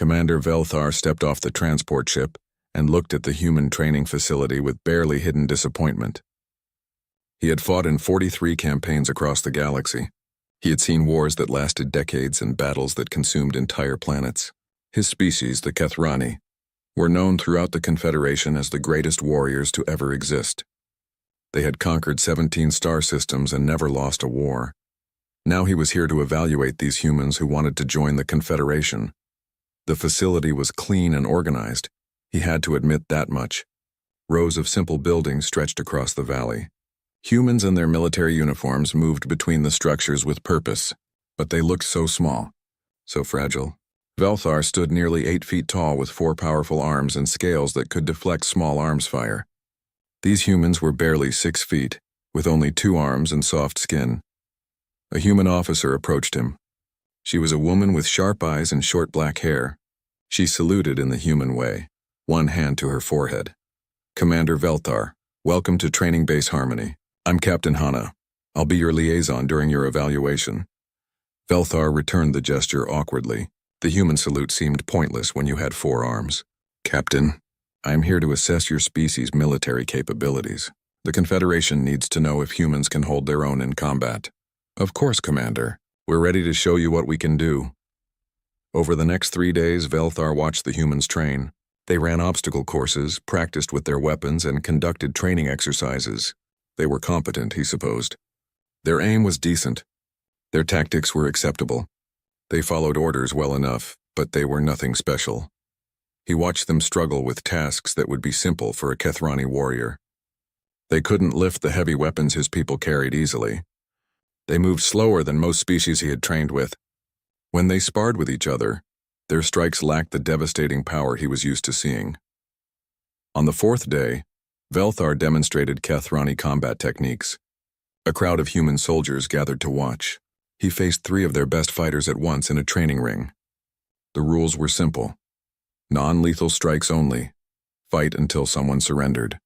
Commander Velthar stepped off the transport ship and looked at the human training facility with barely hidden disappointment. He had fought in 43 campaigns across the galaxy. He had seen wars that lasted decades and battles that consumed entire planets. His species, the Kethrani, were known throughout the Confederation as the greatest warriors to ever exist. They had conquered 17 star systems and never lost a war. Now he was here to evaluate these humans who wanted to join the Confederation. The facility was clean and organized. He had to admit that much. Rows of simple buildings stretched across the valley. Humans in their military uniforms moved between the structures with purpose, but they looked so small, so fragile. Velthar stood nearly 8 feet tall with 4 powerful arms and scales that could deflect small arms fire. These humans were barely 6 feet, with only 2 arms and soft skin. A human officer approached him. She was a woman with sharp eyes and short black hair. She saluted in the human way, one hand to her forehead. "Commander Velthar, welcome to Training Base Harmony. I'm Captain Hana. I'll be your liaison during your evaluation." Velthar returned the gesture awkwardly. The human salute seemed pointless when you had 4 arms. "Captain, I'm here to assess your species' military capabilities. The Confederation needs to know if humans can hold their own in combat." "Of course, Commander. We're ready to show you what we can do." Over the next 3 days, Velthar watched the humans train. They ran obstacle courses, practiced with their weapons, and conducted training exercises. They were competent, he supposed. Their aim was decent. Their tactics were acceptable. They followed orders well enough, but they were nothing special. He watched them struggle with tasks that would be simple for a Kethrani warrior. They couldn't lift the heavy weapons his people carried easily. They moved slower than most species he had trained with. When they sparred with each other, their strikes lacked the devastating power he was used to seeing. On the 4th day, Velthar demonstrated Kethrani combat techniques. A crowd of human soldiers gathered to watch. He faced 3 of their best fighters at once in a training ring. The rules were simple. Non-lethal strikes only. Fight until someone surrendered.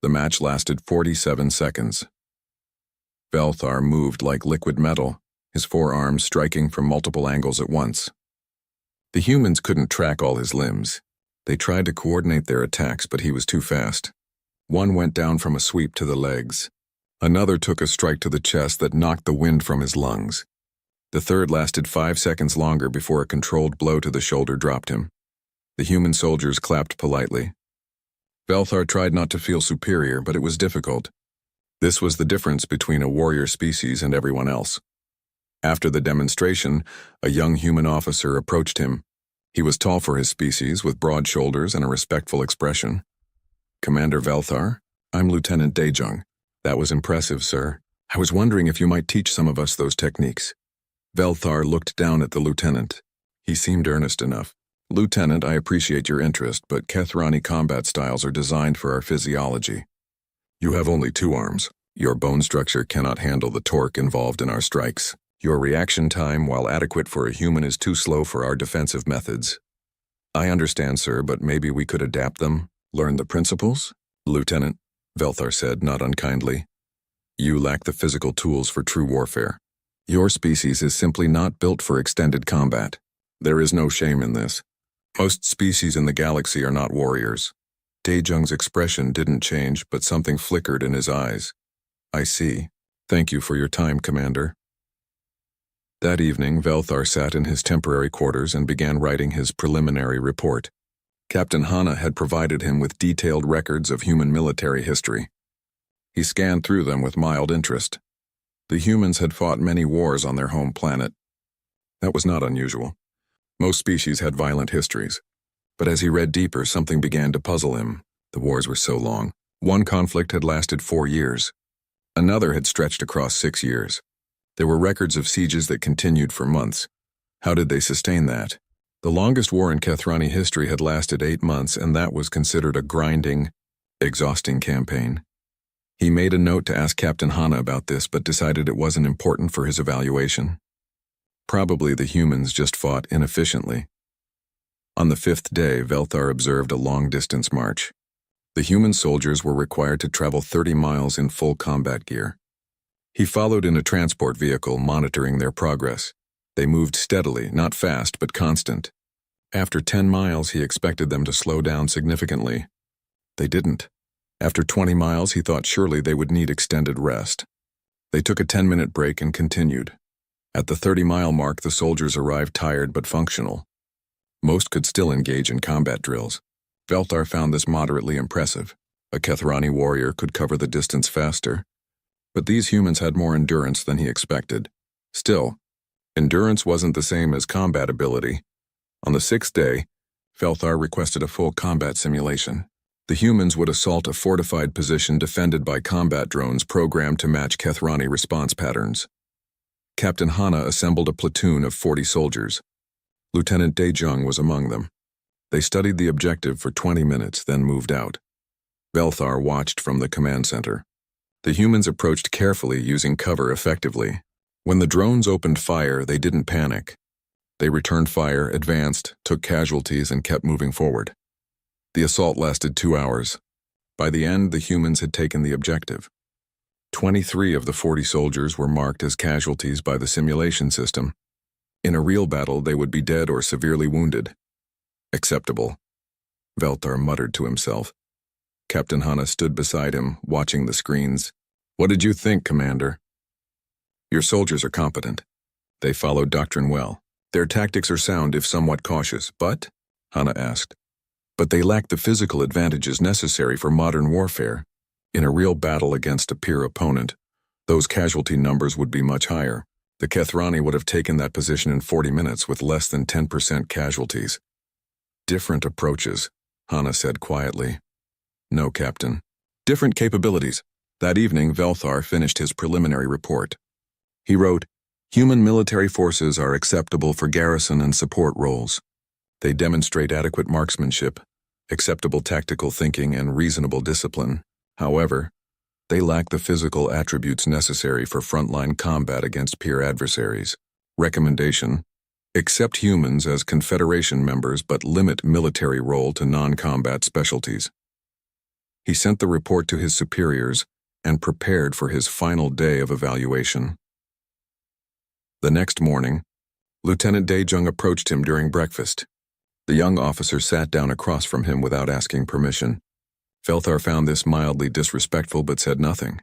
The match lasted 47 seconds. Velthar moved like liquid metal, his 4 arms striking from multiple angles at once. The humans couldn't track all his limbs. They tried to coordinate their attacks, but he was too fast. One went down from a sweep to the legs. Another took a strike to the chest that knocked the wind from his lungs. The third lasted 5 seconds longer before a controlled blow to the shoulder dropped him. The human soldiers clapped politely. Velthar tried not to feel superior, but it was difficult. This was the difference between a warrior species and everyone else. After the demonstration, a young human officer approached him. He was tall for his species, with broad shoulders and a respectful expression. "Commander Velthar, I'm Lieutenant Daejung." "That was impressive, sir. I was wondering if you might teach some of us those techniques." Velthar looked down at the lieutenant. He seemed earnest enough. "Lieutenant, I appreciate your interest, but Kethrani combat styles are designed for our physiology. You have only 2 arms. Your bone structure cannot handle the torque involved in our strikes. Your reaction time, while adequate for a human, is too slow for our defensive methods." "I understand, sir, but maybe we could adapt them, learn the principles?" "Lieutenant," Velthar said, not unkindly, "you lack the physical tools for true warfare. Your species is simply not built for extended combat. There is no shame in this. Most species in the galaxy are not warriors." Daejung's expression didn't change, but something flickered in his eyes. "I see. Thank you for your time, Commander." That evening, Velthar sat in his temporary quarters and began writing his preliminary report. Captain Hana had provided him with detailed records of human military history. He scanned through them with mild interest. The humans had fought many wars on their home planet. That was not unusual. Most species had violent histories. But as he read deeper, something began to puzzle him. The wars were so long. One conflict had lasted 4 years. Another had stretched across 6 years. There were records of sieges that continued for months. How did they sustain that? The longest war in Kethrani history had lasted 8 months, and that was considered a grinding, exhausting campaign. He made a note to ask Captain Hana about this, but decided it wasn't important for his evaluation. Probably the humans just fought inefficiently. On the 5th day, Velthar observed a long-distance march. The human soldiers were required to travel 30 miles in full combat gear. He followed in a transport vehicle, monitoring their progress. They moved steadily, not fast, but constant. After 10 miles, he expected them to slow down significantly. They didn't. After 20 miles, he thought surely they would need extended rest. They took a 10-minute break and continued. At the 30-mile mark, the soldiers arrived tired but functional. Most could still engage in combat drills. Velthar found this moderately impressive. A Kethrani warrior could cover the distance faster. But these humans had more endurance than he expected. Still, endurance wasn't the same as combat ability. On the 6th day, Velthar requested a full combat simulation. The humans would assault a fortified position defended by combat drones programmed to match Kethrani response patterns. Captain Hana assembled a platoon of 40 soldiers. Lieutenant Daejung was among them. They studied the objective for 20 minutes, then moved out. Velthar watched from the command center. The humans approached carefully, using cover effectively. When the drones opened fire, they didn't panic. They returned fire, advanced, took casualties, and kept moving forward. The assault lasted 2 hours. By the end, the humans had taken the objective. 23 of the 40 soldiers were marked as casualties by the simulation system. In a real battle, they would be dead or severely wounded. Acceptable, Velthar muttered to himself. Captain Hana stood beside him, watching the screens. What did you think, Commander? Your soldiers are competent. They followed doctrine well. Their tactics are sound if somewhat cautious, but, Hana asked, but they lack the physical advantages necessary for modern warfare. In a real battle against a peer opponent, those casualty numbers would be much higher. The Kethrani would have taken that position in 40 minutes with less than 10% casualties. Different approaches, Hana said quietly. No, Captain. Different capabilities. That evening, Velthar finished his preliminary report. He wrote, "Human military forces are acceptable for garrison and support roles. They demonstrate adequate marksmanship, acceptable tactical thinking, and reasonable discipline. However, they lack the physical attributes necessary for frontline combat against peer adversaries. Recommendation: accept humans as Confederation members but limit military role to non-combat specialties." He sent the report to his superiors and prepared for his final day of evaluation. The next morning, Lieutenant Daejung approached him during breakfast. The young officer sat down across from him without asking permission. Velthar found this mildly disrespectful but said nothing.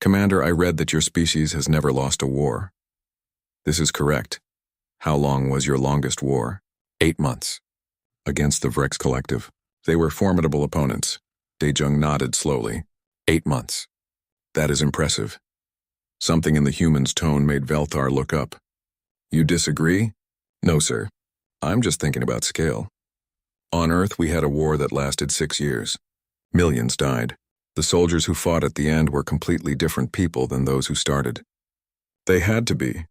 "Commander, I read that your species has never lost a war." "This is correct. How long was your longest war?" 8 months. "Against the Vrex Collective. They were formidable opponents." Daejung nodded slowly. 8 months. That is impressive. Something in the human's tone made Velthar look up. "You disagree?" "No, sir. I'm just thinking about scale. On Earth, we had a war that lasted 6 years. Millions died. The soldiers who fought at the end were completely different people than those who started." "They had to be.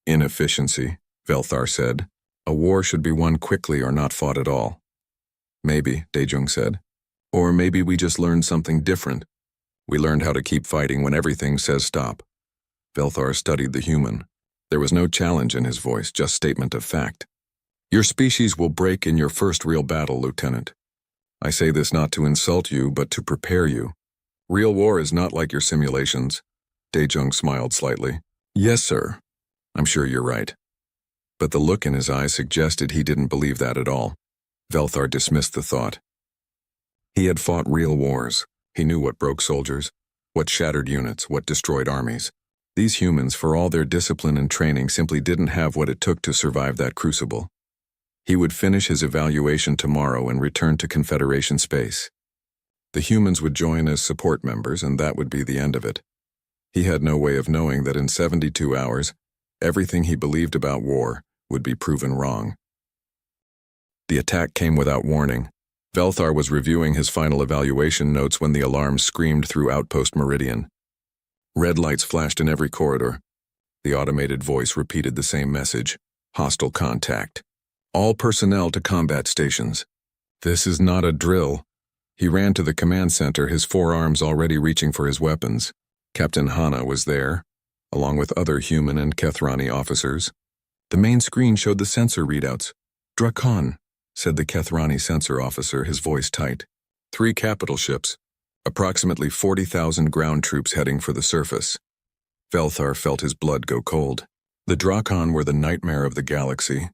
Inefficiency," Velthar said. "A war should be won quickly or not fought at all." "Maybe," Daejung said. "Or maybe we just learned something different. We learned how to keep fighting when everything says stop." Velthar studied the human. There was no challenge in his voice, just statement of fact. "Your species will break in your first real battle, Lieutenant. I say this not to insult you, but to prepare you. Real war is not like your simulations." Daejung smiled slightly. "Yes, sir. I'm sure you're right." But the look in his eyes suggested he didn't believe that at all. Velthar dismissed the thought. He had fought real wars. He knew what broke soldiers, what shattered units, what destroyed armies. These humans, for all their discipline and training, simply didn't have what it took to survive that crucible. He would finish his evaluation tomorrow and return to Confederation space. The humans would join as support members, and that would be the end of it. He had no way of knowing that in 72 hours, everything he believed about war would be proven wrong. The attack came without warning. Velthar was reviewing his final evaluation notes when the alarm screamed through Outpost Meridian. Red lights flashed in every corridor. The automated voice repeated the same message: hostile contact. All personnel to combat stations. This is not a drill. He ran to the command center, his forearms already reaching for his weapons. Captain Hana was there, along with other human and Kethrani officers. The main screen showed the sensor readouts. "Drakon," said the Kethrani sensor officer, his voice tight. 3 capital ships. Approximately 40,000 ground troops heading for the surface. Velthar felt his blood go cold. The Drakon were the nightmare of the galaxy.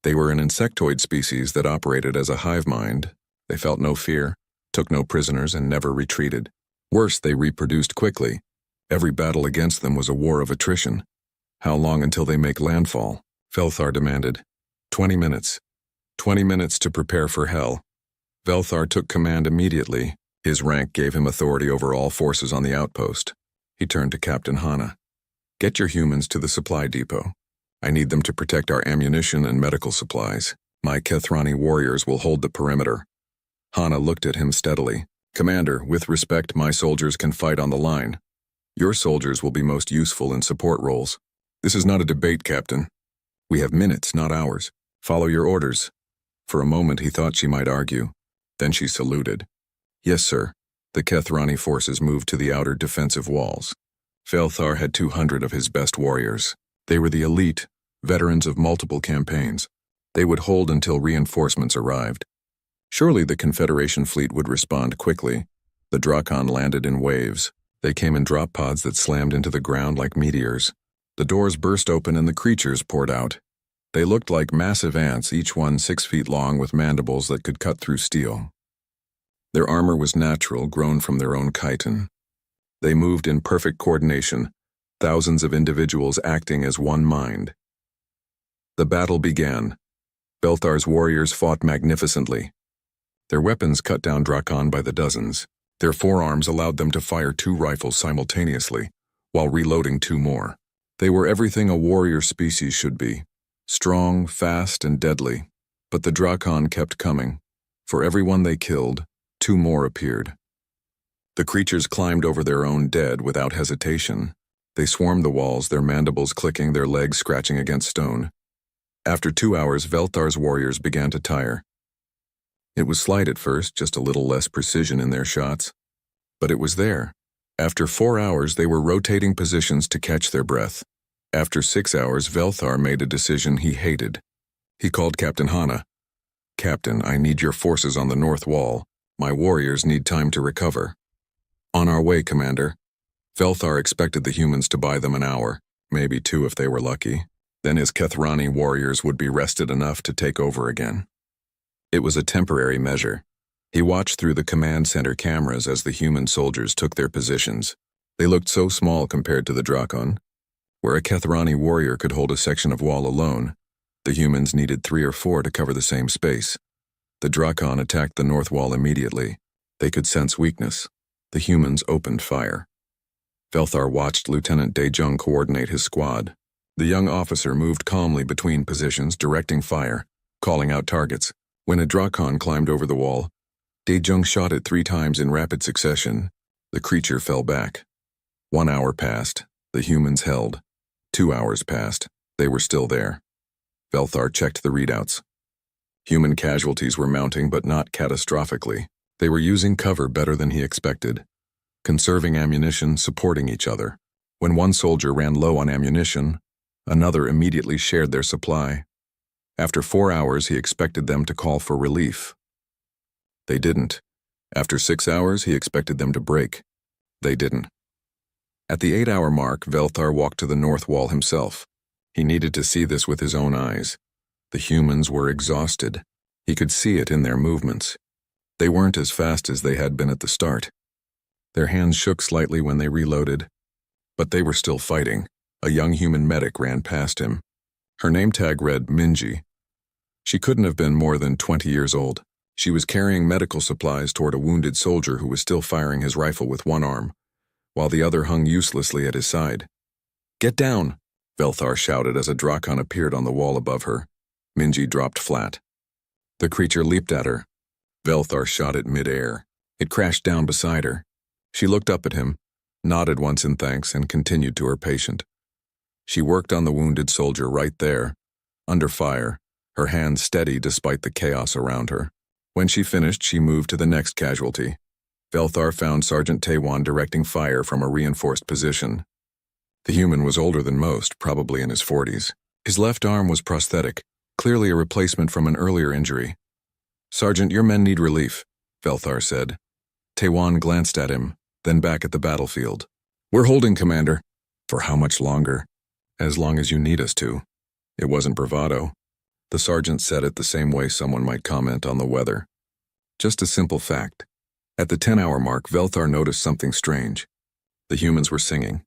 They were an insectoid species that operated as a hive mind. They felt no fear, took no prisoners, and never retreated. Worse, they reproduced quickly. Every battle against them was a war of attrition. How long until they make landfall? Velthar demanded. 20 minutes. 20 minutes to prepare for hell. Velthar took command immediately. His rank gave him authority over all forces on the outpost. He turned to Captain Hana. Get your humans to the supply depot. I need them to protect our ammunition and medical supplies. My Kethrani warriors will hold the perimeter. Hana looked at him steadily. Commander, with respect, my soldiers can fight on the line. Your soldiers will be most useful in support roles. This is not a debate, Captain. We have minutes, not hours. Follow your orders. For a moment he thought she might argue. Then she saluted. Yes, sir. The Kethrani forces moved to the outer defensive walls. Velthar had 200 of his best warriors. They were the elite, veterans of multiple campaigns. They would hold until reinforcements arrived. Surely the Confederation fleet would respond quickly. The Drakon landed in waves. They came in drop pods that slammed into the ground like meteors. The doors burst open and the creatures poured out. They looked like massive ants, each one 6 feet long with mandibles that could cut through steel. Their armor was natural, grown from their own chitin. They moved in perfect coordination, thousands of individuals acting as one mind. The battle began. Velthar's warriors fought magnificently. Their weapons cut down Drakon by the dozens. Their forearms allowed them to fire 2 rifles simultaneously, while reloading 2 more. They were everything a warrior species should be. Strong, fast, and deadly. But the Drakon kept coming. For every one they killed, 2 more appeared. The creatures climbed over their own dead without hesitation. They swarmed the walls, their mandibles clicking, their legs scratching against stone. After 2 hours, Velthar's warriors began to tire. It was slight at first, just a little less precision in their shots. But it was there. After 4 hours, they were rotating positions to catch their breath. After 6 hours, Velthar made a decision he hated. He called Captain Hana. Captain, I need your forces on the north wall. My warriors need time to recover. On our way, Commander. Velthar expected the humans to buy them an hour, maybe 2 if they were lucky. Then his Kethrani warriors would be rested enough to take over again. It was a temporary measure. He watched through the command center cameras as the human soldiers took their positions. They looked so small compared to the Drakon. Where a Kethrani warrior could hold a section of wall alone, the humans needed 3 or 4 to cover the same space. The Drakon attacked the north wall immediately. They could sense weakness. The humans opened fire. Velthar watched Lieutenant Daejung coordinate his squad. The young officer moved calmly between positions, directing fire, calling out targets. When a Drakon climbed over the wall, Daejung shot it 3 times in rapid succession. The creature fell back. 1 hour passed. The humans held. 2 hours passed. They were still there. Velthar checked the readouts. Human casualties were mounting, but not catastrophically. They were using cover better than he expected. Conserving ammunition, supporting each other. When one soldier ran low on ammunition, another immediately shared their supply. After 4 hours, he expected them to call for relief. They didn't. After 6 hours, he expected them to break. They didn't. At the 8-hour mark, Velthar walked to the north wall himself. He needed to see this with his own eyes. The humans were exhausted. He could see it in their movements. They weren't as fast as they had been at the start. Their hands shook slightly when they reloaded. But they were still fighting. A young human medic ran past him. Her name tag read Minji. She couldn't have been more than 20 years old. She was carrying medical supplies toward a wounded soldier who was still firing his rifle with one arm, while the other hung uselessly at his side. Get down, Velthar shouted as a Drakon appeared on the wall above her. Minji dropped flat. The creature leaped at her. Velthar shot it mid-air. It crashed down beside her. She looked up at him, nodded once in thanks, and continued to her patient. She worked on the wounded soldier right there, under fire, her hands steady despite the chaos around her. When she finished, she moved to the next casualty. Velthar found Sergeant Taewon directing fire from a reinforced position. The human was older than most, probably in his 40s. His left arm was prosthetic, clearly a replacement from an earlier injury. Sergeant, your men need relief, Velthar said. Taewon glanced at him, then back at the battlefield. We're holding, Commander. For how much longer? As long as you need us to. It wasn't bravado. The sergeant said it the same way someone might comment on the weather. Just a simple fact. At the 10-hour mark, Velthar noticed something strange. The humans were singing.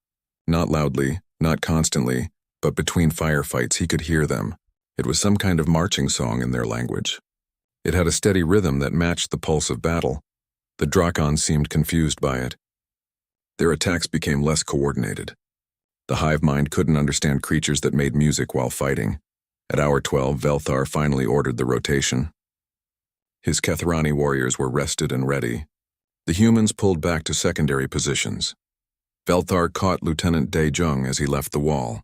Not loudly, not constantly, but between firefights he could hear them. It was some kind of marching song in their language. It had a steady rhythm that matched the pulse of battle. The Drakon seemed confused by it. Their attacks became less coordinated. The hive mind couldn't understand creatures that made music while fighting. At hour 12, Velthar finally ordered the rotation. His Kethrani warriors were rested and ready. The humans pulled back to secondary positions. Velthar caught Lieutenant De Jung as he left the wall.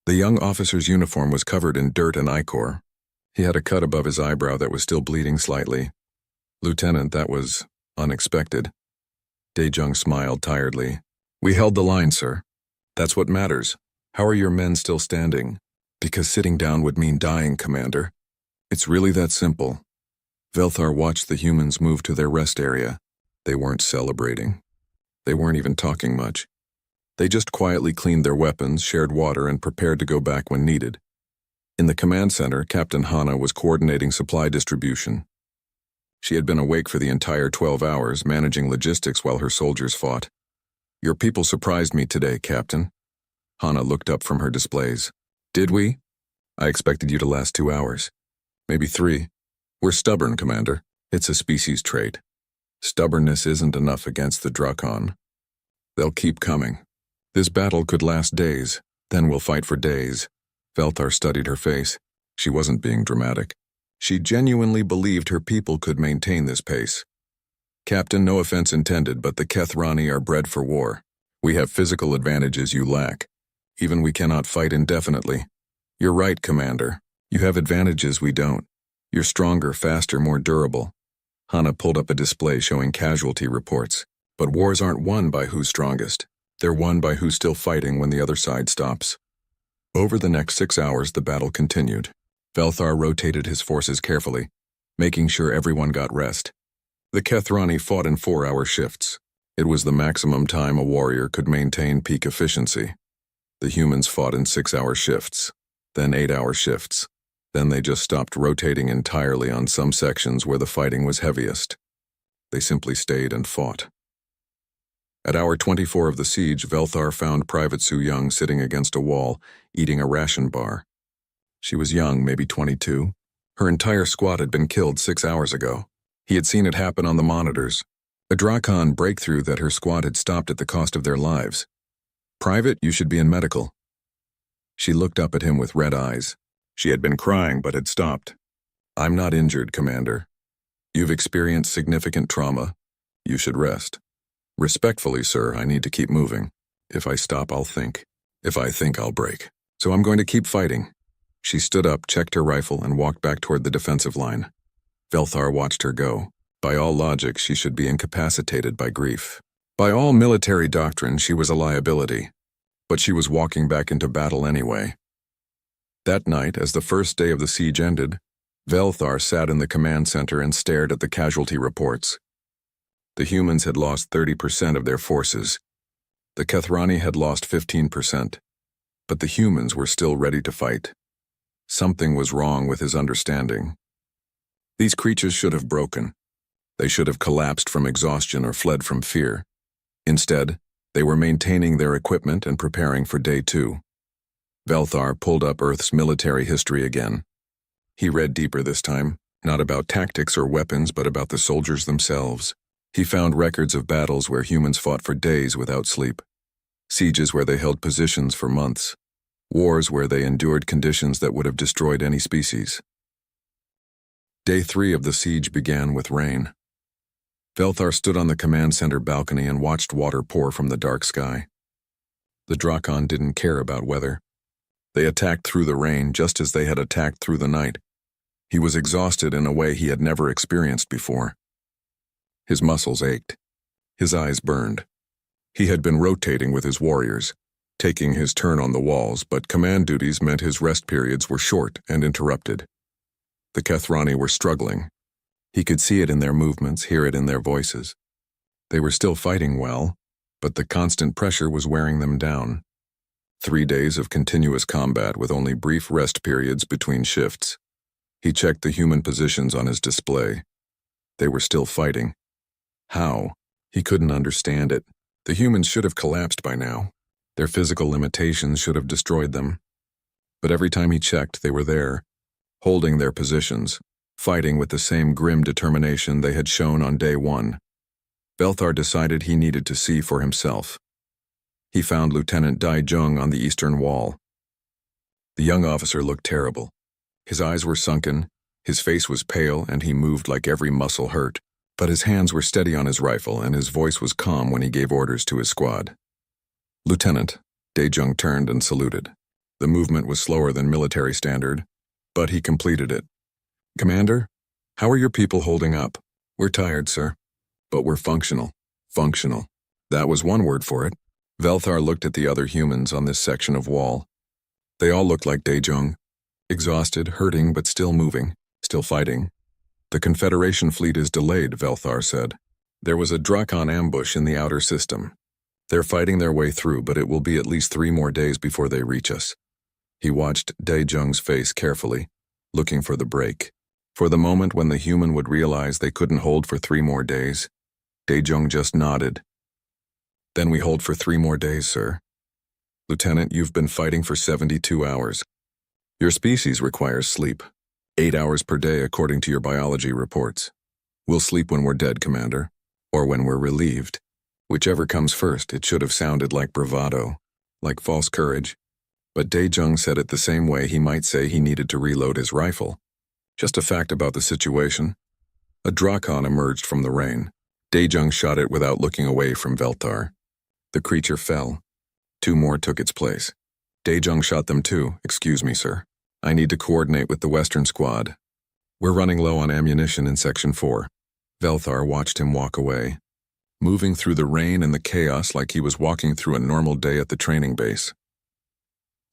The young officer's uniform was covered in dirt and ichor. He had a cut above his eyebrow that was still bleeding slightly. Lieutenant, that was unexpected. De Jung smiled tiredly. We held the line, sir. That's what matters. How are your men still standing? Because sitting down would mean dying, Commander. It's really that simple. Velthar watched the humans move to their rest area. They weren't celebrating. They weren't even talking much. They just quietly cleaned their weapons, shared water, and prepared to go back when needed. In the command center, Captain Hanna was coordinating supply distribution. She had been awake for the entire 12 hours, managing logistics while her soldiers fought. Your people surprised me today, Captain. Hanna looked up from her displays. Did we? I expected you to last 2 hours. Maybe 3. We're stubborn, Commander. It's a species trait. Stubbornness isn't enough against the Drakon. They'll keep coming. This battle could last days, then we'll fight for days. Velthar studied her face. She wasn't being dramatic. She genuinely believed her people could maintain this pace. Captain, no offense intended, but the Kethrani are bred for war. We have physical advantages you lack. Even we cannot fight indefinitely. You're right, Commander. You have advantages we don't. You're stronger, faster, more durable. Hanna pulled up a display showing casualty reports. But wars aren't won by who's strongest. They're won by who's still fighting when the other side stops. Over the next 6 hours, the battle continued. Velthar rotated his forces carefully, making sure everyone got rest. The Kethrani fought in 4-hour shifts. It was the maximum time a warrior could maintain peak efficiency. The humans fought in 6-hour shifts, then 8-hour shifts. Then they just stopped rotating entirely on some sections where the fighting was heaviest. They simply stayed and fought. At hour 24 of the siege, Velthar found Private Su Young sitting against a wall, eating a ration bar. She was young, maybe 22. Her entire squad had been killed 6 hours ago. He had seen it happen on the monitors. A Drakon breakthrough that her squad had stopped at the cost of their lives. Private, you should be in medical. She looked up at him with red eyes. She had been crying but had stopped. I'm not injured, Commander. You've experienced significant trauma. You should rest. Respectfully, sir, I need to keep moving. If I stop, I'll think. If I think, I'll break. So I'm going to keep fighting. She stood up, checked her rifle, and walked back toward the defensive line. Velthar watched her go. By all logic, she should be incapacitated by grief. By all military doctrine, she was a liability. But she was walking back into battle anyway. That night, as the first day of the siege ended, Velthar sat in the command center and stared at the casualty reports. The humans had lost 30% of their forces. The Kethrani had lost 15%. But the humans were still ready to fight. Something was wrong with his understanding. These creatures should have broken. They should have collapsed from exhaustion or fled from fear. Instead, they were maintaining their equipment and preparing for day 2. Velthar pulled up Earth's military history again. He read deeper this time, not about tactics or weapons, but about the soldiers themselves. He found records of battles where humans fought for days without sleep. Sieges where they held positions for months. Wars where they endured conditions that would have destroyed any species. Day 3 of the siege began with rain. Velthar stood on the command center balcony and watched water pour from the dark sky. The Drakon didn't care about weather. They attacked through the rain just as they had attacked through the night. He was exhausted in a way he had never experienced before. His muscles ached. His eyes burned. He had been rotating with his warriors, taking his turn on the walls, but command duties meant his rest periods were short and interrupted. The Kethrani were struggling. He could see it in their movements, hear it in their voices. They were still fighting well, but the constant pressure was wearing them down. 3 days of continuous combat with only brief rest periods between shifts. He checked the human positions on his display. They were still fighting. How? He couldn't understand it. The humans should have collapsed by now. Their physical limitations should have destroyed them. But every time he checked, they were there, holding their positions, fighting with the same grim determination they had shown on day one. Belthar decided he needed to see for himself. He found Lieutenant Dai Jung on the eastern wall. The young officer looked terrible. His eyes were sunken, his face was pale, and he moved like every muscle hurt. But his hands were steady on his rifle, and his voice was calm when he gave orders to his squad. "Lieutenant," Dai Jung turned and saluted. The movement was slower than military standard, but he completed it. "Commander, how are your people holding up?" "We're tired, sir. But we're functional." Functional. That was one word for it. Velthar looked at the other humans on this section of wall. They all looked like Dai Jung. Exhausted, hurting, but still moving, still fighting. "The Confederation fleet is delayed," Velthar said. "There was a Drakon ambush in the outer system. They're fighting their way through, but it will be at least 3 more days before they reach us." He watched Dai Jung's face carefully, looking for the break. For the moment when the human would realize they couldn't hold for 3 more days, Dai Jung just nodded. "Then we hold for 3 more days, sir. Lieutenant, you've been fighting for 72 hours. Your species requires sleep. 8 hours per day according to your biology reports. We'll sleep when we're dead, Commander, or when we're relieved. Whichever comes first." It should have sounded like bravado, like false courage. But Dai Jung said it the same way he might say he needed to reload his rifle. Just a fact about the situation. A Drakon emerged from the rain. Dai Jung shot it without looking away from Velthar. The creature fell. 2 more took its place. Dai Jung shot them too. "Excuse me, sir. I need to coordinate with the Western squad. We're running low on ammunition in Section 4. Velthar watched him walk away, moving through the rain and the chaos like he was walking through a normal day at the training base.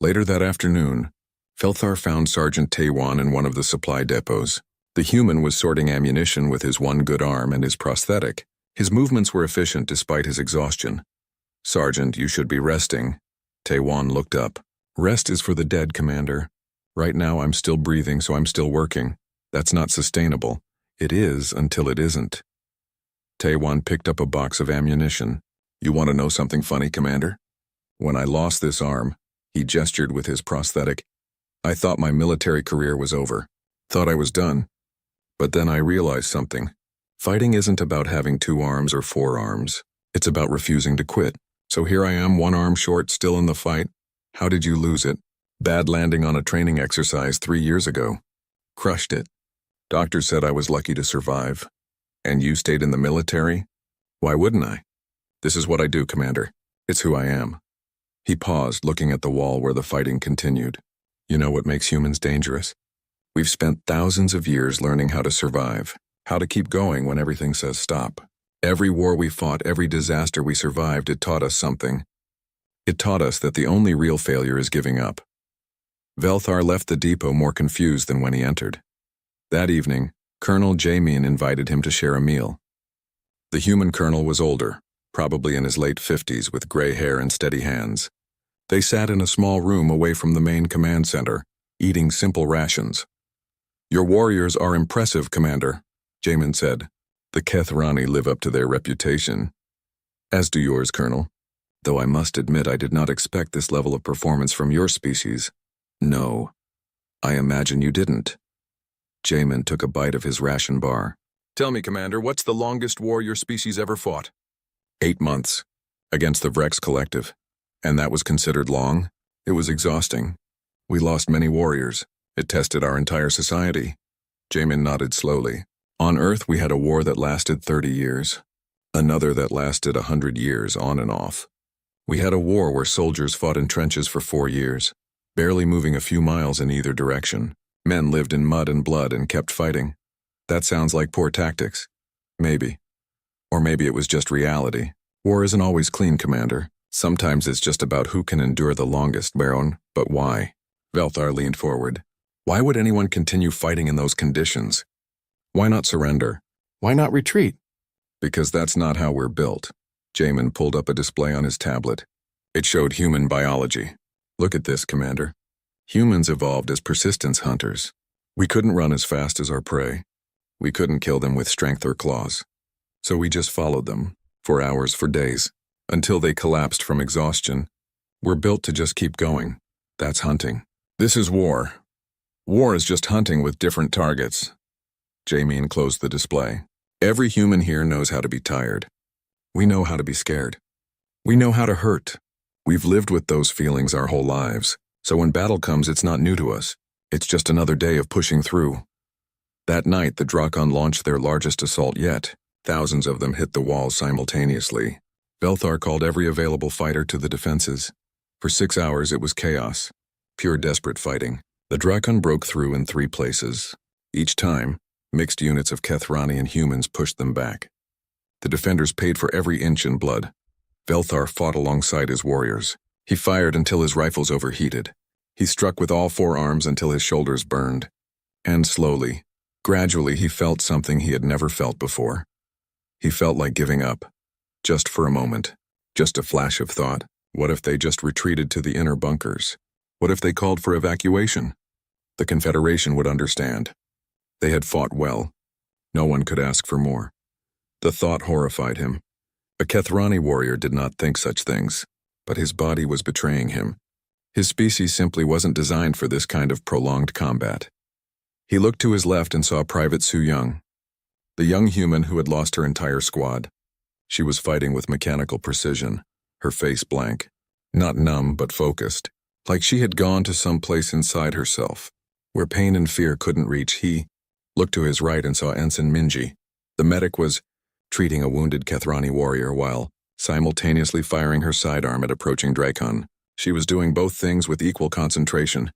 Later that afternoon, Velthar found Sergeant Taewan in one of the supply depots. The human was sorting ammunition with his one good arm and his prosthetic. His movements were efficient despite his exhaustion. "Sergeant, you should be resting." Taewan looked up. "Rest is for the dead, Commander. Right now I'm still breathing, so I'm still working. That's not sustainable. It is until it isn't." Taewan picked up a box of ammunition. "You want to know something funny, Commander? When I lost this arm," he gestured with his prosthetic, "I thought my military career was over. Thought I was done. But then I realized something. Fighting isn't about having 2 arms or 4 arms. It's about refusing to quit. So here I am, 1 arm short, still in the fight. How did you lose it? Bad landing on a training exercise 3 years ago. Crushed it. Doctor said I was lucky to survive. And you stayed in the military? Why wouldn't I? This is what I do, Commander. It's who I am." He paused, looking at the wall where the fighting continued. "You know what makes humans dangerous? We've spent thousands of years learning how to survive, how to keep going when everything says stop. Every war we fought, every disaster we survived, it taught us something. It taught us that the only real failure is giving up." Velthar left the depot more confused than when he entered. That evening, Colonel Jamin invited him to share a meal. The human colonel was older, probably in his late 50s, with gray hair and steady hands. They sat in a small room away from the main command center, eating simple rations. "Your warriors are impressive, Commander," Jamin said. "The Kethrani live up to their reputation." "As do yours, Colonel. Though I must admit I did not expect this level of performance from your species." "No, I imagine you didn't." Jamin took a bite of his ration bar. "Tell me, Commander, what's the longest war your species ever fought?" 8 months, against the Vrex Collective. And that was considered long? It was exhausting. We lost many warriors. It tested our entire society. Jamin nodded slowly. On Earth, we had a war that lasted 30 years. Another that lasted 100 years, on and off. We had a war where soldiers fought in trenches for 4 years, barely moving a few miles in either direction. Men lived in mud and blood and kept fighting. That sounds like poor tactics. Maybe. Or maybe it was just reality. War isn't always clean, Commander. Sometimes it's just about who can endure the longest, Baron. But why? Velthar leaned forward. Why would anyone continue fighting in those conditions? Why not surrender? Why not retreat? Because that's not how we're built. Jamin pulled up a display on his tablet. It showed human biology. Look at this, Commander. Humans evolved as persistence hunters. We couldn't run as fast as our prey. We couldn't kill them with strength or claws. So we just followed them, for hours, for days, until they collapsed from exhaustion. We're built to just keep going. That's hunting. This is war. War is just hunting with different targets. Jamie enclosed the display. Every human here knows how to be tired. We know how to be scared. We know how to hurt. We've lived with those feelings our whole lives, so when battle comes, it's not new to us. It's just another day of pushing through. That night, the Drakon launched their largest assault yet. Thousands of them hit the walls simultaneously. Belthar called every available fighter to the defenses. For 6 hours, it was chaos. Pure desperate fighting. The Drakon broke through in 3 places. Each time, mixed units of Kethrani and humans pushed them back. The defenders paid for every inch in blood. Belthar fought alongside his warriors. He fired until his rifles overheated. He struck with all 4 arms until his shoulders burned. And slowly, gradually, he felt something he had never felt before. He felt like giving up. Just for a moment. Just a flash of thought. What if they just retreated to the inner bunkers? What if they called for evacuation? The Confederation would understand. They had fought well. No one could ask for more. The thought horrified him. A Kethrani warrior did not think such things, but his body was betraying him. His species simply wasn't designed for this kind of prolonged combat. He looked to his left and saw Private Su Young, the young human who had lost her entire squad. She was fighting with mechanical precision, her face blank, not numb but focused, like she had gone to some place inside herself, where pain and fear couldn't reach. He looked to his right and saw Ensign Minji. The medic was treating a wounded Kethrani warrior while simultaneously firing her sidearm at approaching Drakon. She was doing both things with equal concentration.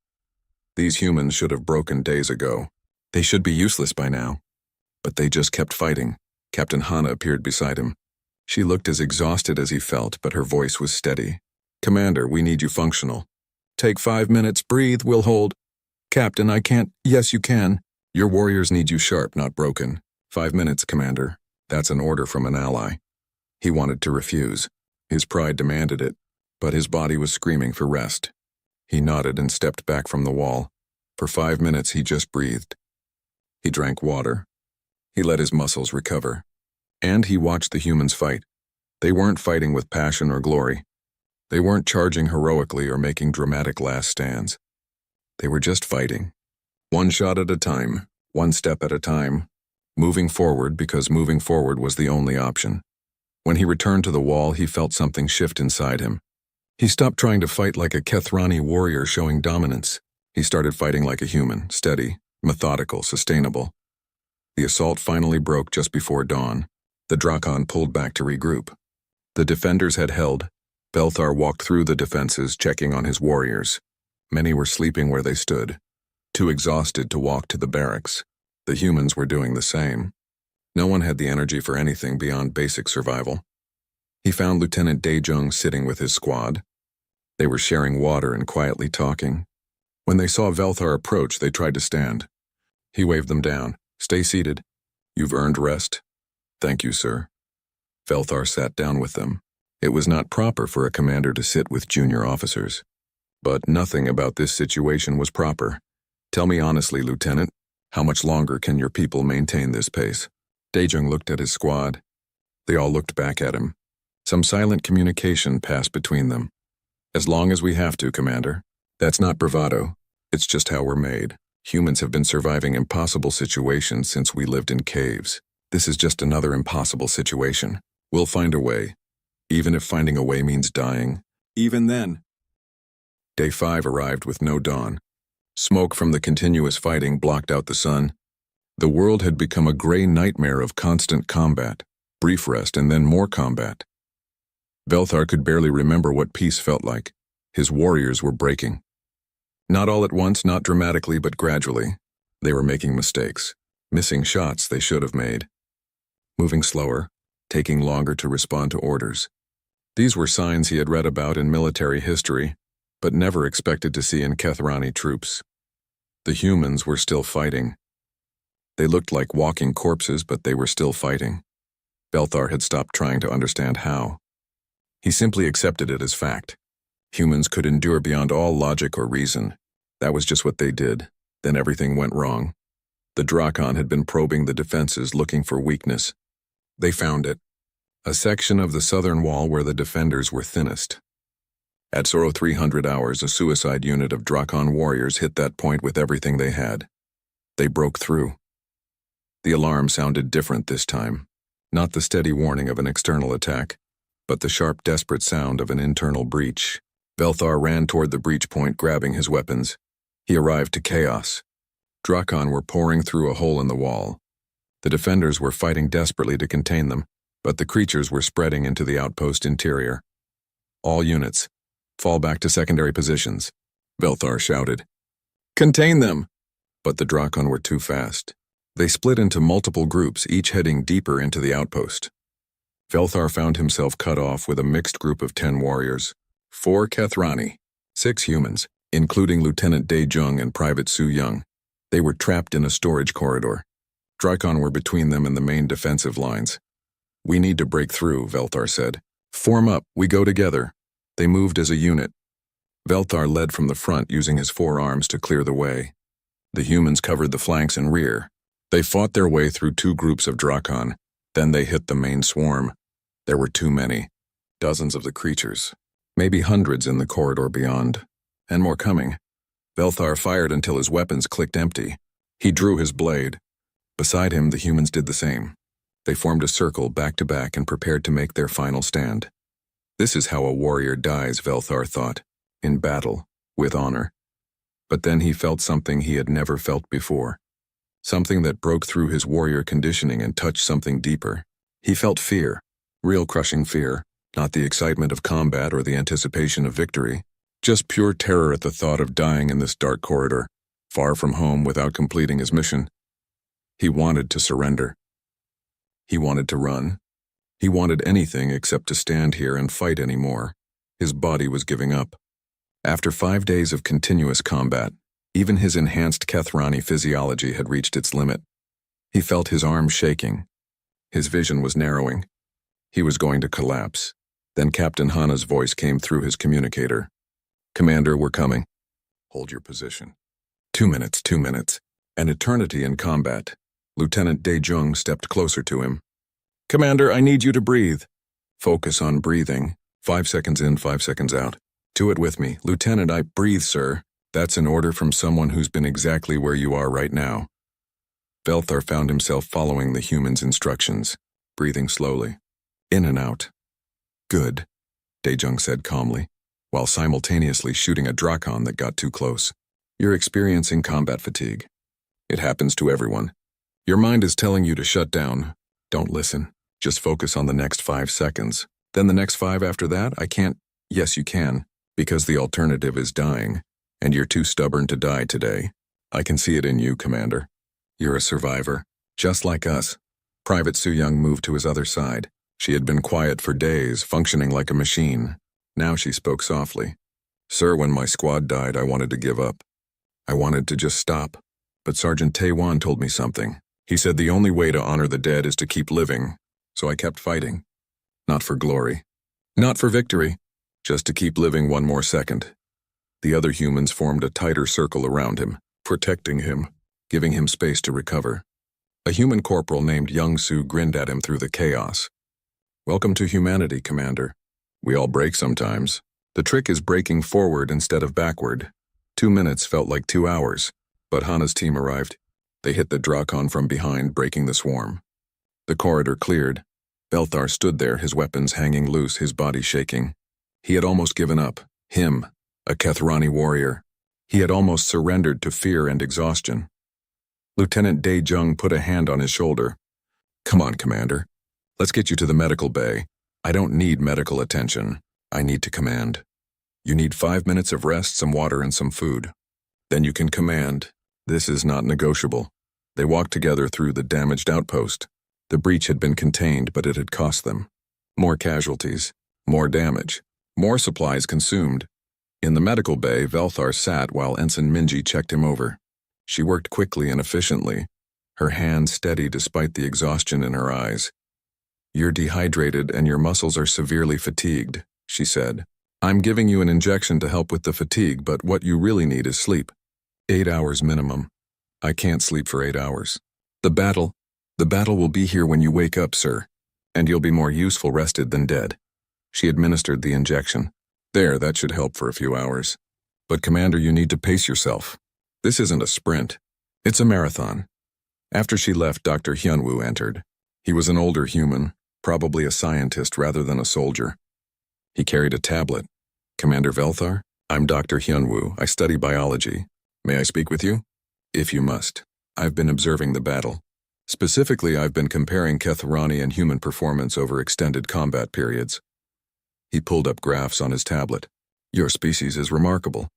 These humans should have broken days ago. They should be useless by now. But they just kept fighting. Captain Hana appeared beside him. She looked as exhausted as he felt, but her voice was steady. "Commander, we need you functional. Take 5 minutes, breathe, we'll hold." "Captain, I can't." "Yes, you can. Your warriors need you sharp, not broken." 5 minutes, Commander. That's an order from an ally." He wanted to refuse. His pride demanded it, but his body was screaming for rest. He nodded and stepped back from the wall. For 5 minutes, he just breathed. He drank water. He let his muscles recover. And he watched the humans fight. They weren't fighting with passion or glory. They weren't charging heroically or making dramatic last stands. They were just fighting. One shot at a time, one step at a time, moving forward because moving forward was the only option. When he returned to the wall, he felt something shift inside him. He stopped trying to fight like a Kethrani warrior showing dominance. He started fighting like a human, steady, methodical, sustainable. The assault finally broke just before dawn. The Drakon pulled back to regroup. The defenders had held. Belthar walked through the defenses, checking on his warriors. Many were sleeping where they stood, too exhausted to walk to the barracks. The humans were doing the same. No one had the energy for anything beyond basic survival. He found Lieutenant Daejung sitting with his squad. They were sharing water and quietly talking. When they saw Belthar approach, they tried to stand. He waved them down. "Stay seated. You've earned rest." "Thank you, sir." Belthar sat down with them. It was not proper for a commander to sit with junior officers. But nothing about this situation was proper. "Tell me honestly, Lieutenant, how much longer can your people maintain this pace?" Daejung looked at his squad. They all looked back at him. Some silent communication passed between them. "As long as we have to, Commander. That's not bravado. It's just how we're made. Humans have been surviving impossible situations since we lived in caves. This is just another impossible situation. We'll find a way. Even if finding a way means dying. Even then." Day 5 arrived with no dawn. Smoke from the continuous fighting blocked out the sun. The world had become a gray nightmare of constant combat, brief rest, and then more combat. Belthar could barely remember what peace felt like. His warriors were breaking. Not all at once, not dramatically, but gradually. They were making mistakes, missing shots they should have made. Moving slower, taking longer to respond to orders. These were signs he had read about in military history, but never expected to see in Kethrani troops. The humans were still fighting. They looked like walking corpses, but they were still fighting. Belthar had stopped trying to understand how. He simply accepted it as fact. Humans could endure beyond all logic or reason. That was just what they did. Then everything went wrong. The Drakon had been probing the defenses looking for weakness. They found it. A section of the southern wall where the defenders were thinnest. At 0300 hours, a suicide unit of Drakon warriors hit that point with everything they had. They broke through. The alarm sounded different this time. Not the steady warning of an external attack, but the sharp, desperate sound of an internal breach. Velthar ran toward the breach point, grabbing his weapons. He arrived to chaos. Drakon were pouring through a hole in the wall. The defenders were fighting desperately to contain them, but the creatures were spreading into the outpost interior. All units, fall back to secondary positions, Velthar shouted. Contain them! But the Drakon were too fast. They split into multiple groups, each heading deeper into the outpost. Velthar found himself cut off with a mixed group of 10 warriors. 4 Kethrani, 6 humans, including Lieutenant Dae-jung and Private Su-young. They were trapped in a storage corridor. Drakon were between them and the main defensive lines. We need to break through, Velthar said. Form up, we go together. They moved as a unit. Velthar led from the front, using his 4 arms to clear the way. The humans covered the flanks and rear. They fought their way through 2 groups of Drakon. Then they hit the main swarm. There were too many. Dozens of the creatures. Maybe hundreds in the corridor beyond. And more coming. Velthar fired until his weapons clicked empty. He drew his blade. Beside him, the humans did the same. They formed a circle back to back and prepared to make their final stand. This is how a warrior dies, Velthar thought. In battle, with honor. But then he felt something he had never felt before. Something that broke through his warrior conditioning and touched something deeper. He felt fear. Real crushing fear. Not the excitement of combat or the anticipation of victory. Just pure terror at the thought of dying in this dark corridor, far from home without completing his mission. He wanted to surrender. He wanted to run. He wanted anything except to stand here and fight anymore. His body was giving up. After 5 days of continuous combat, even his enhanced Kethrani physiology had reached its limit. He felt his arms shaking. His vision was narrowing. He was going to collapse. Then Captain Hana's voice came through his communicator. Commander, we're coming. Hold your position. 2 minutes, 2 minutes. An eternity in combat. Lieutenant Dae-jung stepped closer to him. Commander, I need you to breathe. Focus on breathing. 5 seconds in, 5 seconds out. Do it with me. Lieutenant, I breathe, sir. That's an order from someone who's been exactly where you are right now. Velthar found himself following the human's instructions, breathing slowly. In and out. Good, Dae-jung said calmly, while simultaneously shooting a Drakon that got too close. You're experiencing combat fatigue. It happens to everyone. Your mind is telling you to shut down. Don't listen. Just focus on the next 5 seconds. Then the next 5 after that, I can't. Yes, you can, because the alternative is dying, and you're too stubborn to die today. I can see it in you, Commander. You're a survivor, just like us. Private Su-young moved to his other side. She had been quiet for days, functioning like a machine. Now she spoke softly. Sir, when my squad died, I wanted to give up. I wanted to just stop. But Sergeant Tae-wan told me something. He said the only way to honor the dead is to keep living. So I kept fighting. Not for glory. Not for victory. Just to keep living 1 more second. The other humans formed a tighter circle around him, protecting him, giving him space to recover. A human corporal named Young-soo grinned at him through the chaos. Welcome to humanity, Commander. We all break sometimes. The trick is breaking forward instead of backward. 2 minutes felt like 2 hours, but Hana's team arrived. They hit the Drakon from behind, breaking the swarm. The corridor cleared. Velthar stood there, his weapons hanging loose, his body shaking. He had almost given up. Him, a Kethrani warrior. He had almost surrendered to fear and exhaustion. Lieutenant Dae-jung put a hand on his shoulder. Come on, Commander. Let's get you to the medical bay. I don't need medical attention. I need to command. You need 5 minutes of rest, some water, and some food. Then you can command. This is not negotiable. They walked together through the damaged outpost. The breach had been contained, but it had cost them. More casualties, more damage, more supplies consumed. In the medical bay, Velthar sat while Ensign Minji checked him over. She worked quickly and efficiently, her hands steady despite the exhaustion in her eyes. You're dehydrated and your muscles are severely fatigued, she said. I'm giving you an injection to help with the fatigue, but what you really need is sleep. 8 hours minimum. I can't sleep for 8 hours. The battle will be here when you wake up, sir. And you'll be more useful rested than dead. She administered the injection. There, that should help for a few hours. But Commander, you need to pace yourself. This isn't a sprint. It's a marathon. After she left, Dr. Hyunwoo entered. He was an older human, probably a scientist rather than a soldier. He carried a tablet. Commander Velthar, I'm Dr. Hyunwoo. I study biology. May I speak with you? If you must. I've been observing the battle. Specifically, I've been comparing Ketharani and human performance over extended combat periods. He pulled up graphs on his tablet. Your species is remarkable.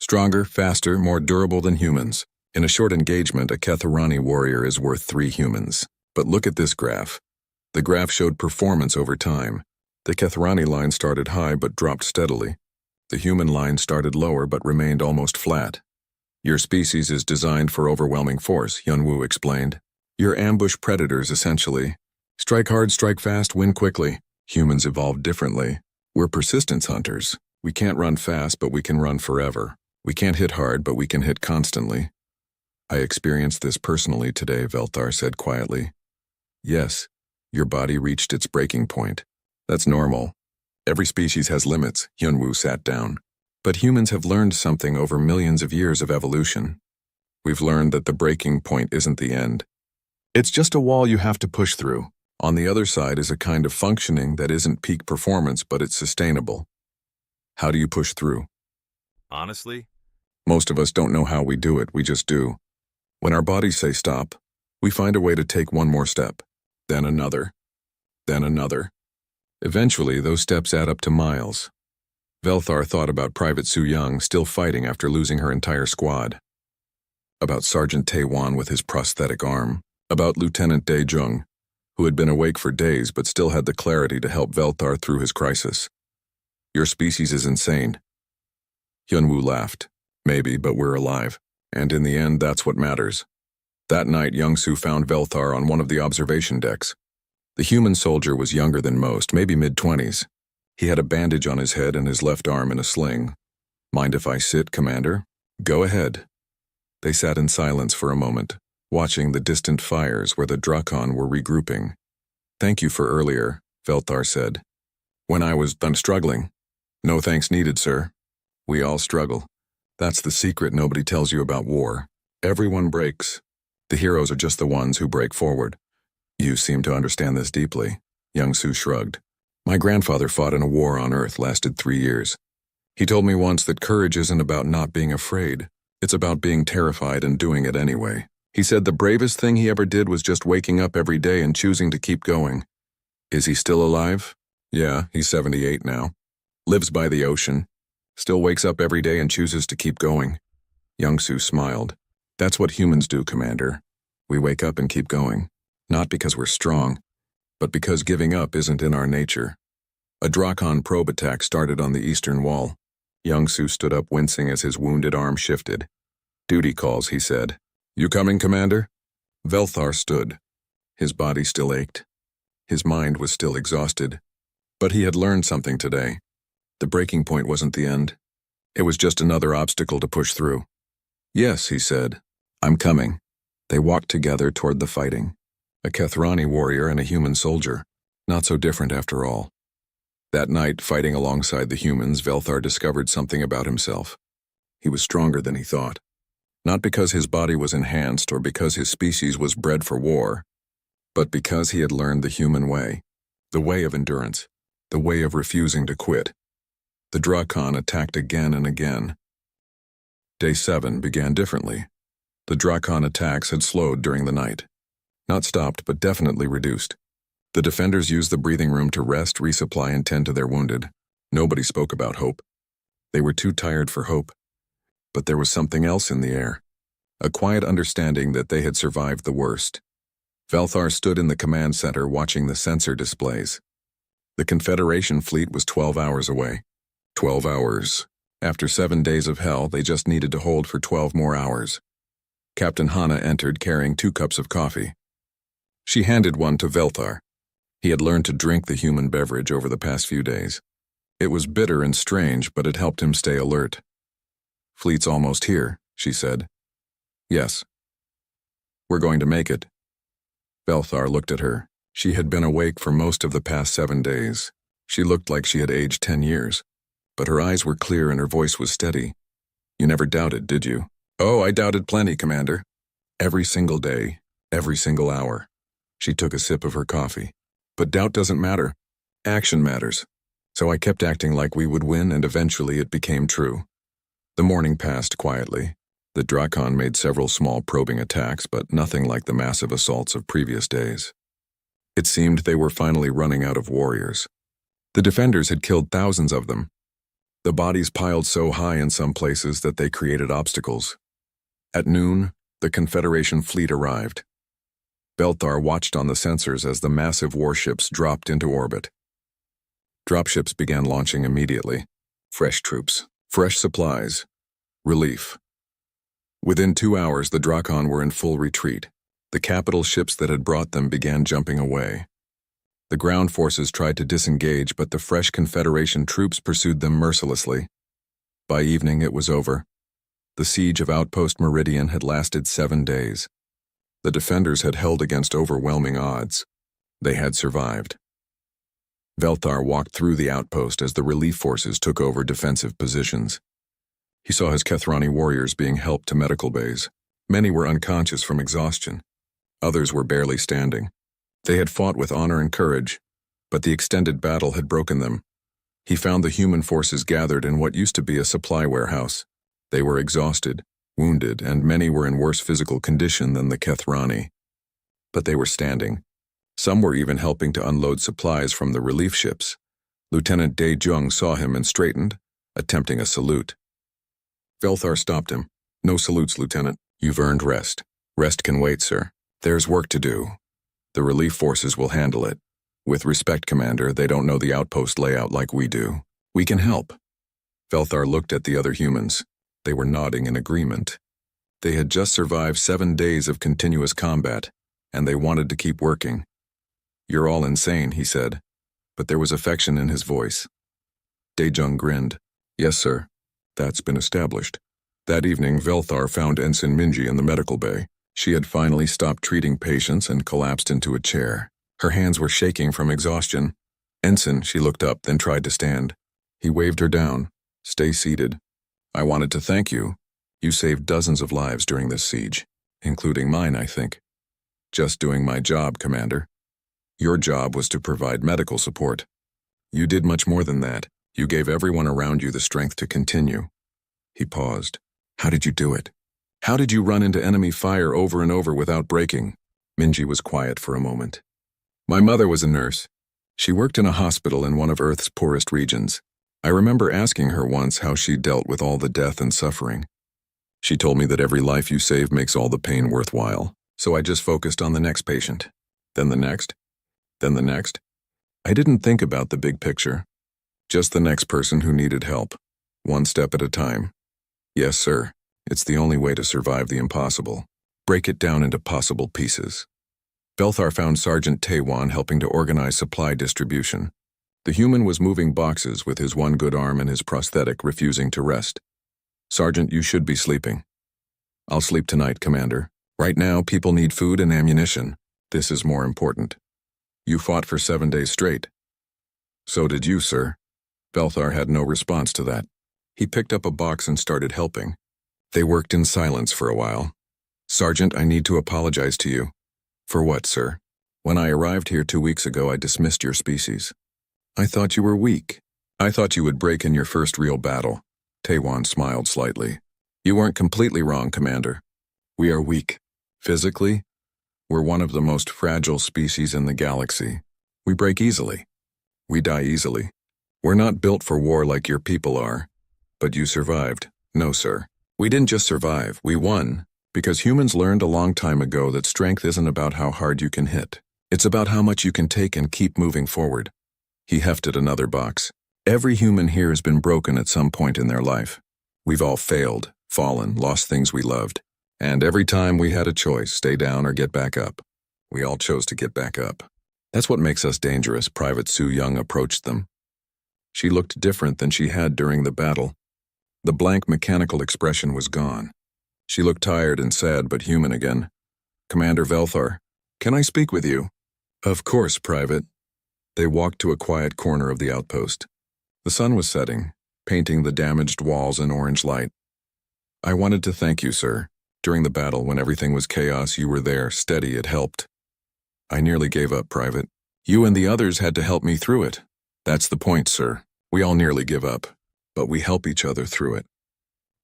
Stronger, faster, more durable than humans. In a short engagement, a Ketharani warrior is worth 3 humans. But look at this graph. The graph showed performance over time. The Ketharani line started high but dropped steadily. The human line started lower but remained almost flat. Your species is designed for overwhelming force, Hyunwoo explained. You're ambush predators, essentially. Strike hard, strike fast, win quickly. Humans evolved differently. We're persistence hunters. We can't run fast, but we can run forever. We can't hit hard, but we can hit constantly. I experienced this personally today, Velthar said quietly. Yes, your body reached its breaking point. That's normal. Every species has limits, Hyunwoo sat down. But humans have learned something over millions of years of evolution. We've learned that the breaking point isn't the end. It's just a wall you have to push through. On the other side is a kind of functioning that isn't peak performance, but it's sustainable. How do you push through? Honestly? Most of us don't know how we do it, we just do. When our bodies say stop, we find a way to take one more step, then another, then another. Eventually, those steps add up to miles. Velthar thought about Private Su Young still fighting after losing her entire squad. About Sergeant Taewon with his prosthetic arm. About Lieutenant Dae Jung, who had been awake for days but still had the clarity to help Velthar through his crisis. Your species is insane. Hyunwoo laughed. Maybe, but we're alive. And in the end, that's what matters. That night, Young-soo found Velthar on one of the observation decks. The human soldier was younger than most, maybe mid-20s. He had a bandage on his head and his left arm in a sling. Mind if I sit, Commander? Go ahead. They sat in silence for a moment, watching the distant fires where the Drakon were regrouping. Thank you for earlier, Velthar said. When I was done struggling. No thanks needed, sir. We all struggle. That's the secret nobody tells you about war. Everyone breaks. The heroes are just the ones who break forward. You seem to understand this deeply. Young-soo shrugged. My grandfather fought in a war on Earth, lasted 3 years. He told me once that courage isn't about not being afraid. It's about being terrified and doing it anyway. He said the bravest thing he ever did was just waking up every day and choosing to keep going. Is he still alive? Yeah, he's 78 now. Lives by the ocean. Still wakes up every day and chooses to keep going. Young-soo smiled. That's what humans do, Commander. We wake up and keep going. Not because we're strong, but because giving up isn't in our nature. A Drakon probe attack started on the eastern wall. Young-soo stood up, wincing as his wounded arm shifted. Duty calls, he said. You coming, Commander? Velthar stood. His body still ached. His mind was still exhausted. But he had learned something today. The breaking point wasn't the end. It was just another obstacle to push through. Yes, he said. I'm coming. They walked together toward the fighting. A Ketharani warrior and a human soldier. Not so different after all. That night, fighting alongside the humans, Velthar discovered something about himself. He was stronger than he thought. Not because his body was enhanced or because his species was bred for war, but because he had learned the human way, the way of endurance, the way of refusing to quit. The Drakon attacked again and again. Day 7 began differently. The Drakon attacks had slowed during the night. Not stopped, but definitely reduced. The defenders used the breathing room to rest, resupply, and tend to their wounded. Nobody spoke about hope. They were too tired for hope. But there was something else in the air. A quiet understanding that they had survived the worst. Velthar stood in the command center watching the sensor displays. The Confederation fleet was 12 hours away. 12 hours. After 7 days of hell, they just needed to hold for 12 more hours. Captain Hana entered carrying 2 cups of coffee. She handed one to Velthar. He had learned to drink the human beverage over the past few days. It was bitter and strange, but it helped him stay alert. "Fleet's almost here," she said. "Yes. We're going to make it." Belthar looked at her. She had been awake for most of the past 7 days. She looked like she had aged 10 years, but her eyes were clear and her voice was steady. "You never doubted, did you?" "Oh, I doubted plenty, Commander. Every single day, every single hour." She took a sip of her coffee. "But doubt doesn't matter. Action matters. So I kept acting like we would win, and eventually it became true." The morning passed quietly. The Drakon made several small probing attacks, but nothing like the massive assaults of previous days. It seemed they were finally running out of warriors. The defenders had killed thousands of them. The bodies piled so high in some places that they created obstacles. At noon, the Confederation fleet arrived. Belthar watched on the sensors as the massive warships dropped into orbit. Dropships began launching immediately. Fresh troops, fresh supplies, relief. Within 2 hours, the Drakon were in full retreat. The capital ships that had brought them began jumping away. The ground forces tried to disengage, but the fresh Confederation troops pursued them mercilessly. By evening, it was over. The siege of Outpost Meridian had lasted 7 days. The defenders had held against overwhelming odds. They had survived. Belthar walked through the outpost as the relief forces took over defensive positions. He saw his Kethrani warriors being helped to medical bays. Many were unconscious from exhaustion. Others were barely standing. They had fought with honor and courage, but the extended battle had broken them. He found the human forces gathered in what used to be a supply warehouse. They were exhausted, wounded, and many were in worse physical condition than the Kethrani. But they were standing. Some were even helping to unload supplies from the relief ships. Lieutenant De Jung saw him and straightened, attempting a salute. Belthar stopped him. "No salutes, Lieutenant. You've earned rest. Rest can wait, sir. There's work to do. The relief forces will handle it. With respect, Commander, they don't know the outpost layout like we do. We can help." Belthar looked at the other humans. They were nodding in agreement. They had just survived 7 days of continuous combat, and they wanted to keep working. "You're all insane," he said, but there was affection in his voice. Dejung grinned. "Yes, sir. That's been established." That evening, Belthar found Ensign Minji in the medical bay. She had finally stopped treating patients and collapsed into a chair. Her hands were shaking from exhaustion. "Ensign," she looked up, then tried to stand. He waved her down. "Stay seated. I wanted to thank you. You saved dozens of lives during this siege, including mine, I think." "Just doing my job, Commander. Your job was to provide medical support. You did much more than that. You gave everyone around you the strength to continue." He paused. "How did you do it? How did you run into enemy fire over and over without breaking?" Minji was quiet for a moment. "My mother was a nurse. She worked in a hospital in one of Earth's poorest regions. I remember asking her once how she dealt with all the death and suffering. She told me that every life you save makes all the pain worthwhile. So I just focused on the next patient. Then the next. Then the next. I didn't think about the big picture. Just the next person who needed help. One step at a time. Yes, sir. It's the only way to survive the impossible. Break it down into possible pieces." Belthar found Sergeant Taewan helping to organize supply distribution. The human was moving boxes with his one good arm and his prosthetic refusing to rest. "Sergeant, you should be sleeping." "I'll sleep tonight, Commander. Right now, people need food and ammunition. This is more important." "You fought for 7 days straight." "So did you, sir." Belthar had no response to that. He picked up a box and started helping. They worked in silence for a while. "Sergeant, I need to apologize to you." "For what, sir?" "When I arrived here 2 weeks ago, I dismissed your species. I thought you were weak. I thought you would break in your first real battle." Taewan smiled slightly. "You weren't completely wrong, Commander. We are weak. Physically, we're one of the most fragile species in the galaxy. We break easily. We die easily. We're not built for war like your people are. But you survived." "No, sir. We didn't just survive, we won. Because humans learned a long time ago that strength isn't about how hard you can hit. It's about how much you can take and keep moving forward." He hefted another box. "Every human here has been broken at some point in their life. We've all failed, fallen, lost things we loved. And every time we had a choice, stay down or get back up. We all chose to get back up. That's what makes us dangerous," Private Su Young approached them. She looked different than she had during the battle. The blank mechanical expression was gone. She looked tired and sad but human again. "Commander Velthar, can I speak with you?" "Of course, Private." They walked to a quiet corner of the outpost. The sun was setting, painting the damaged walls in orange light. "I wanted to thank you, sir. During the battle, when everything was chaos, you were there, steady, it helped." "I nearly gave up, Private. You and the others had to help me through it." "That's the point, sir. We all nearly give up, but we help each other through it.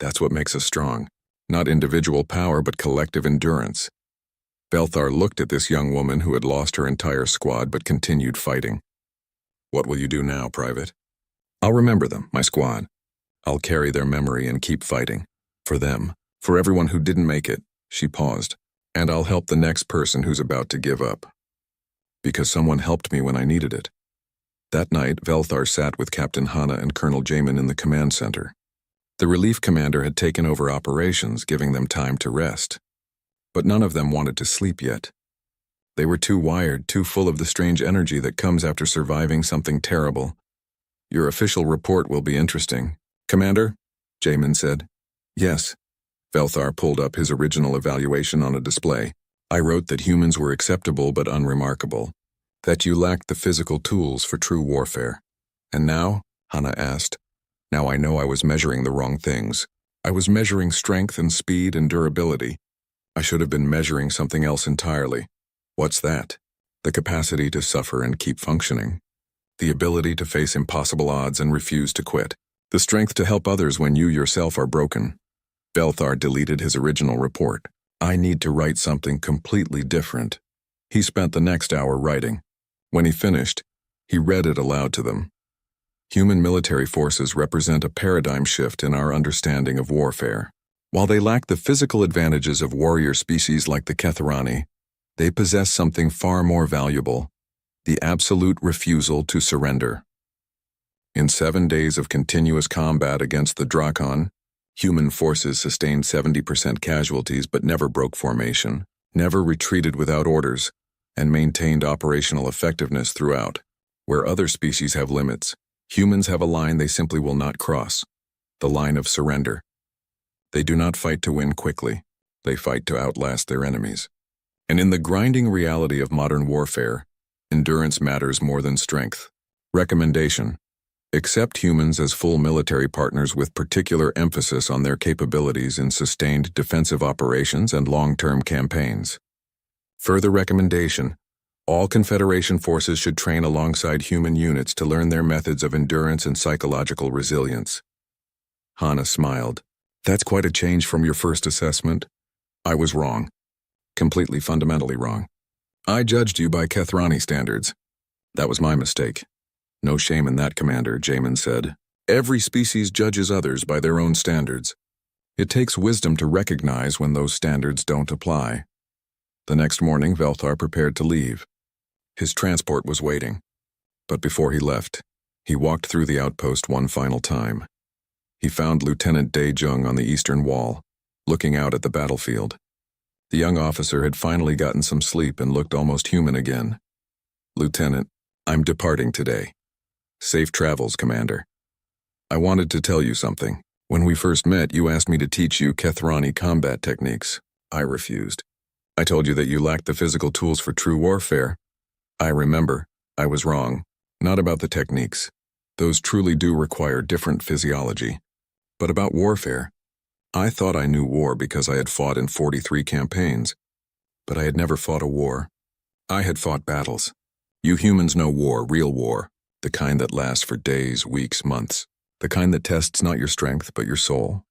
That's what makes us strong. Not individual power, but collective endurance." Velthar looked at this young woman who had lost her entire squad but continued fighting. "What will you do now, Private?" "I'll remember them, my squad. I'll carry their memory and keep fighting. For them, for everyone who didn't make it." She paused. "And I'll help the next person who's about to give up. Because someone helped me when I needed it." That night, Velthar sat with Captain Hanna and Colonel Jamin in the command center. The relief commander had taken over operations, giving them time to rest. But none of them wanted to sleep yet. They were too wired, too full of the strange energy that comes after surviving something terrible. "Your official report will be interesting." "Commander?" Jamin said. "Yes." Velthar pulled up his original evaluation on a display. "I wrote that humans were acceptable but unremarkable. That you lacked the physical tools for true warfare. And now?" Hanna asked. "Now I know I was measuring the wrong things. I was measuring strength and speed and durability. I should have been measuring something else entirely." "What's that?" "The capacity to suffer and keep functioning. The ability to face impossible odds and refuse to quit. The strength to help others when you yourself are broken." Velthar deleted his original report. "I need to write something completely different." He spent the next hour writing. When he finished, he read it aloud to them. "Human military forces represent a paradigm shift in our understanding of warfare. While they lack the physical advantages of warrior species like the Kethrani, they possess something far more valuable: the absolute refusal to surrender. In 7 days of continuous combat against the Drakon, human forces sustained 70% casualties but never broke formation, never retreated without orders, and maintained operational effectiveness throughout. Where other species have limits, humans have a line they simply will not cross: the line of surrender. They do not fight to win quickly. They fight to outlast their enemies. And in the grinding reality of modern warfare, endurance matters more than strength. Recommendation: accept humans as full military partners with particular emphasis on their capabilities in sustained defensive operations and long-term campaigns. Further recommendation: all Confederation forces should train alongside human units to learn their methods of endurance and psychological resilience." Hanna smiled. "That's quite a change from your first assessment." "I was wrong. Completely fundamentally wrong. I judged you by Kethrani standards. That was my mistake." "No shame in that, Commander," Jamin said. "Every species judges others by their own standards. It takes wisdom to recognize when those standards don't apply." The next morning, Velthar prepared to leave. His transport was waiting. But before he left, he walked through the outpost one final time. He found Lieutenant Dae-jung on the eastern wall, looking out at the battlefield. The young officer had finally gotten some sleep and looked almost human again. "Lieutenant, I'm departing today." "Safe travels, Commander. I wanted to tell you something. When we first met, you asked me to teach you Kethrani combat techniques. I refused. I told you that you lacked the physical tools for true warfare. I remember. I was wrong. Not about the techniques. Those truly do require different physiology. But about warfare. I thought I knew war because I had fought in 43 campaigns. But I had never fought a war. I had fought battles. You humans know war, real war. The kind that lasts for days, weeks, months. The kind that tests not your strength, but your soul.